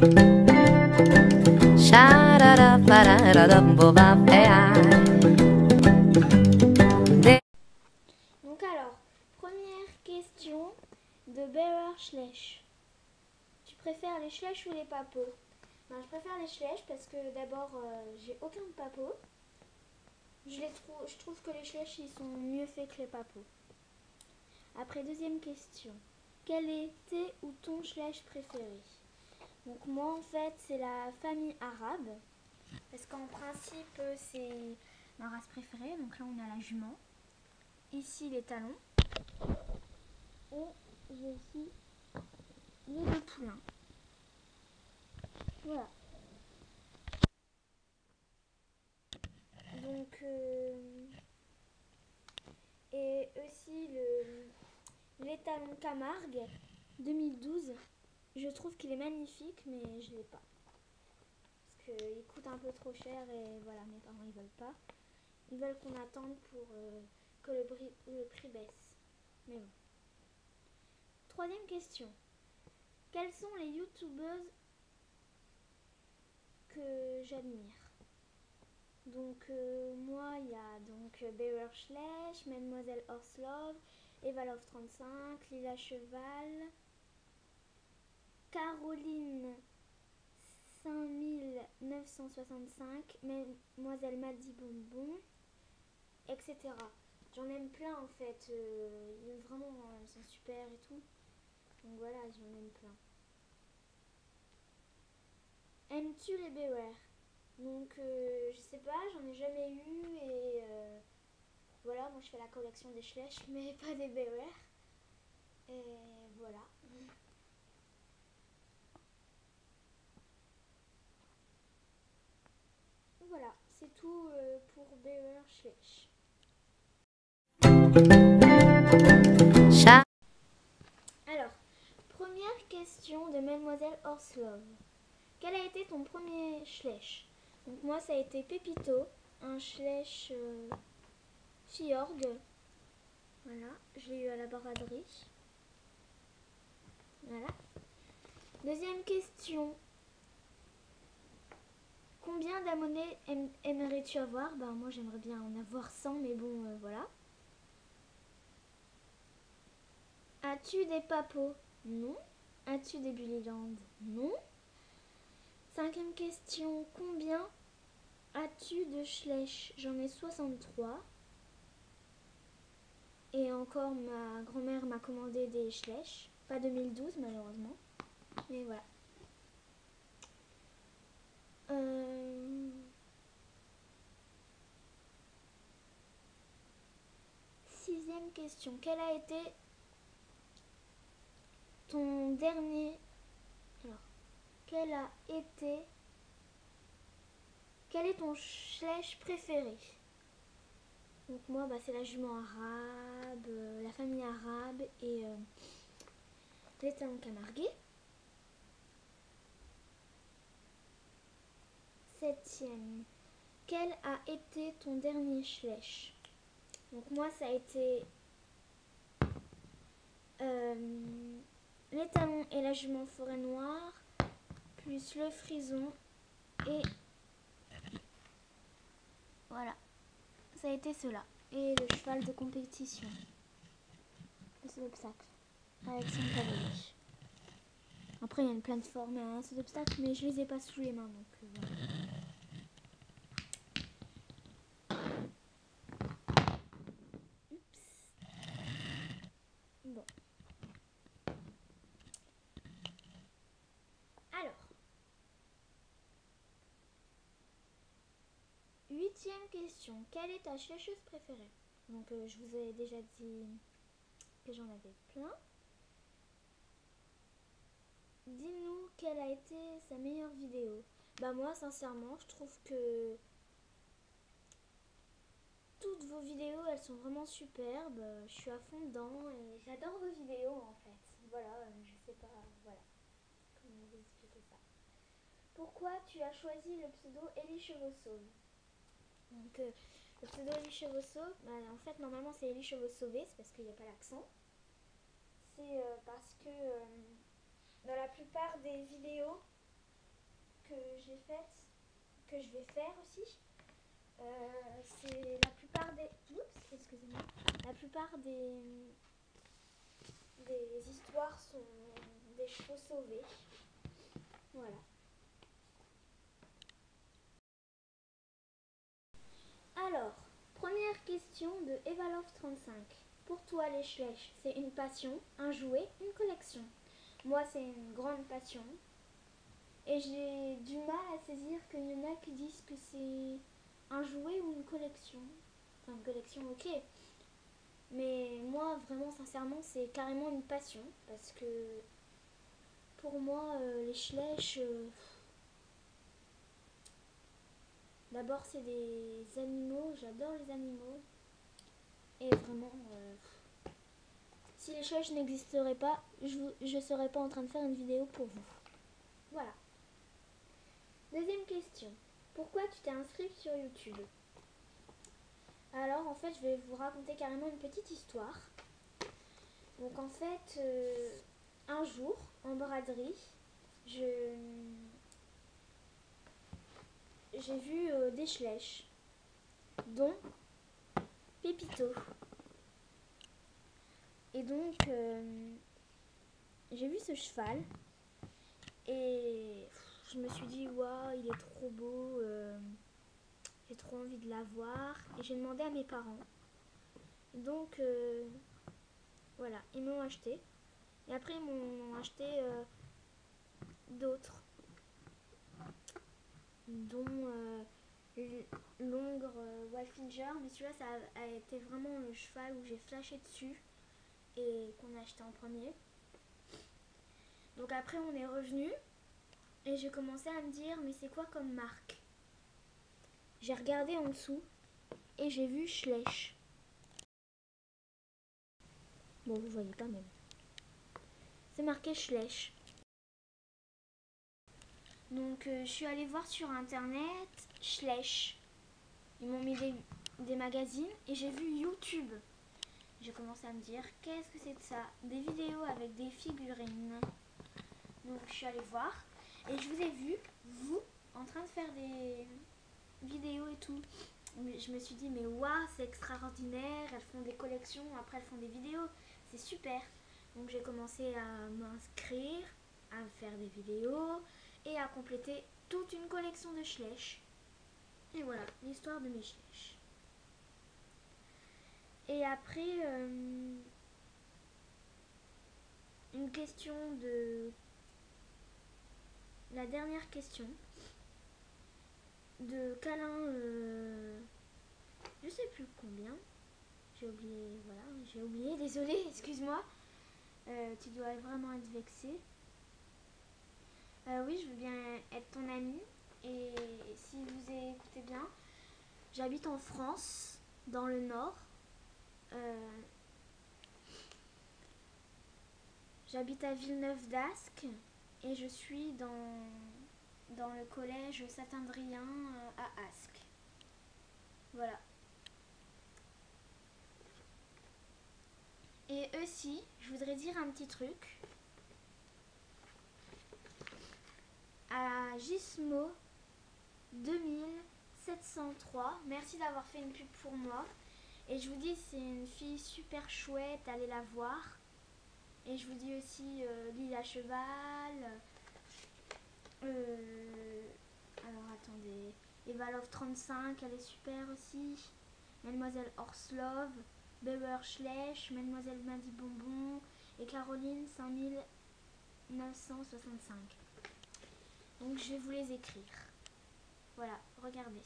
Donc alors, première question de Berer Schleich. Tu préfères les Schleich ou les papeaux? Ben, je préfère les Schleich parce que d'abord, j'ai aucun papeau. Je trouve que les Schleich ils sont mieux faits que les papeaux. Après, deuxième question. Quel était ou ton Schleich préféré? Donc moi en fait c'est la famille arabe. Parce qu'en principe c'est ma race préférée. Donc là on a la jument. Ici les talons. Et j'ai aussi les deux poulains. Voilà. Donc et aussi les talons Camargue 2012. Je trouve qu'il est magnifique mais je l'ai pas. Parce qu'il coûte un peu trop cher et voilà, mes parents ils veulent pas. Ils veulent qu'on attende pour que le prix baisse. Mais bon. Troisième question. Quelles sont les youtubeuses que j'admire? Donc moi il y a donc Berer Schleich, Mademoiselle Horslove, Evalov 35, Lila Cheval, Caroline 5965, Mademoiselle Maddy Bonbon, etc. J'en aime plein en fait, vraiment elles sont super et tout. Donc voilà, j'en aime plein. Aimes-tu les Berer? Donc je sais pas, j'en ai jamais eu et voilà, moi je fais la collection des Schleich mais pas des Berer. Et voilà. Voilà, c'est tout pour Berer Schleich. Alors, première question de Mademoiselle Horslove. Quel a été ton premier Schleich? Donc moi ça a été Pépito, un Schleich Fjord. Voilà, je l'ai eu à la braderie. Voilà. Deuxième question. Combien d'abonnés aimerais-tu avoir? Ben moi j'aimerais bien en avoir 100 mais bon voilà. As-tu des papos? Non. As-tu des Bullyland? Non. Cinquième question. Combien as-tu de Schleich? J'en ai 63. Et encore ma grand-mère m'a commandé des Schleich. Pas 2012 malheureusement. Mais voilà. Sixième question. Quel a été ton dernier... Alors, quel a été... Quel est ton Schleich préféré? Donc moi, bah, c'est la jument arabe, la famille arabe et les talons Camargue. Septième. Quel a été ton dernier Schleich? Donc moi, ça a été les talons et la jument forêt noire, plus le frison et voilà. Ça a été cela. Et le cheval de compétition. Le saut d'obstacle. Avec son cavalier. Après, il y a plein de formes à un saut d'obstacle, mais je les ai pas sous les mains. Donc voilà. Oups. Bon. Alors. Huitième question. Quelle est ta schleicheuse préférée? Donc je vous ai déjà dit que j'en avais plein. Dis-nous quelle a été sa meilleure vidéo. Bah moi sincèrement je trouve que toutes vos vidéos elles sont vraiment superbes. Je suis à fond dedans et j'adore vos vidéos en fait. Voilà, je sais pas, voilà comment vous expliquer ça. Pourquoi tu as choisi le pseudo Ellie Chevaux Sauve? Donc le pseudo Ellie Chevaux Sauve, bah, en fait normalement c'est Ellie Chevaux Sauvés, c'est parce qu'il n'y a pas l'accent. C'est parce que dans la plupart des vidéos, j'ai faites, que je vais faire aussi, c'est la plupart des... Oups, excusez-moi. La plupart des histoires sont des chevaux sauvés. Voilà. Alors, première question de Evalov35. Pour toi, les Schleich, c'est une passion, un jouet, une collection? Moi, c'est une grande passion. Et j'ai du mal à saisir qu'il y en a qui disent que c'est un jouet ou une collection. Enfin, une collection, ok. Mais moi, vraiment, sincèrement, c'est carrément une passion. Parce que pour moi, les Schleich, d'abord, c'est des animaux. J'adore les animaux. Et vraiment, si les Schleich n'existeraient pas, je ne serais pas en train de faire une vidéo pour vous. Voilà. Deuxième question. Pourquoi tu t'es inscrite sur YouTube? Alors, en fait, je vais vous raconter carrément une petite histoire. Donc, en fait, un jour, en braderie, j'ai vu des Schleich, dont Pépito. Et donc, j'ai vu ce cheval et je me suis dit, waouh, il est trop beau, j'ai trop envie de l'avoir. Et j'ai demandé à mes parents. Donc, voilà, ils m'ont acheté. Et après, ils m'ont acheté d'autres, dont l'Ongre Walfinger. Mais celui-là, ça a été vraiment le cheval où j'ai flashé dessus et qu'on a acheté en premier. Donc après, on est revenu et j'ai commencé à me dire, mais c'est quoi comme marque? J'ai regardé en dessous et j'ai vu Schleich. Bon, vous voyez quand même. C'est marqué Schleich. Donc je suis allée voir sur internet Schleich. Ils m'ont mis des magazines et j'ai vu YouTube. J'ai commencé à me dire, qu'est-ce que c'est de ça? Des vidéos avec des figurines. Donc je suis allée voir et je vous ai vu, vous, en train de faire des vidéos et tout. Je me suis dit, mais waouh, c'est extraordinaire, elles font des collections, après elles font des vidéos, c'est super. Donc j'ai commencé à m'inscrire, à faire des vidéos et à compléter toute une collection de Schleich. Et voilà, l'histoire de mes Schleich. Et après, une question de... La dernière question de câlin, je sais plus combien. J'ai oublié, voilà, j'ai oublié, désolée, excuse-moi. Tu dois vraiment être vexée. Oui, je veux bien être ton amie. Et si vous écoutez bien, j'habite en France, dans le Nord. J'habite à Villeneuve-d'Ascq et je suis dans le collège Saint-Adrien à Ascq. Voilà. Et aussi, je voudrais dire un petit truc. À Gismo 2703, merci d'avoir fait une pub pour moi. Et je vous dis, c'est une fille super chouette, allez la voir. Et je vous dis aussi Lila Cheval. Alors attendez, Evalov 35, elle est super aussi. Mademoiselle Horslove, Bewer Schleich, Mademoiselle Mandy Bonbon et Caroline 5965. Donc je vais vous les écrire. Voilà, regardez.